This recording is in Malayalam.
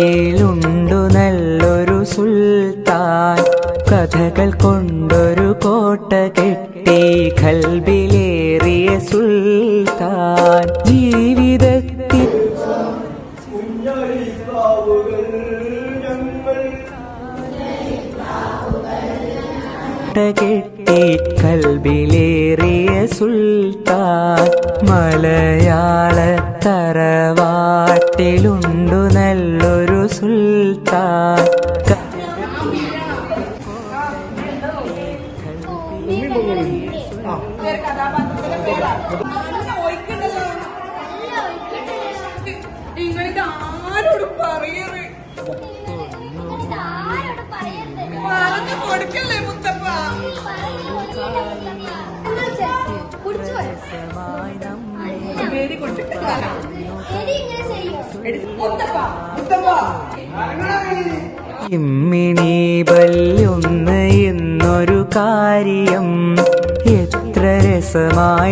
നാട്ടിലുണ്ടു നല്ലൊരു സുൽത്താൻ, കഥകൾ കൊണ്ടൊരു കോട്ട കെട്ടി ഖൽബിലേറിയ സുൽത്താൻ. ജീവിതത്തിൽ കെട്ടി ഖൽബിലേറിയ സുൽത്താൻ. മലയാള തറവാട്ടിലുണ്ടു നല്ലൊരു സുൽത്താൻ. ആരോടും പറയരുത്, പറഞ്ഞു കൊടുക്കല്ലേ മുത്തപ്പ. ഇമ്മിണി ബല്യൊന്ന് എന്നൊരു കാര്യം എത്ര രസമായി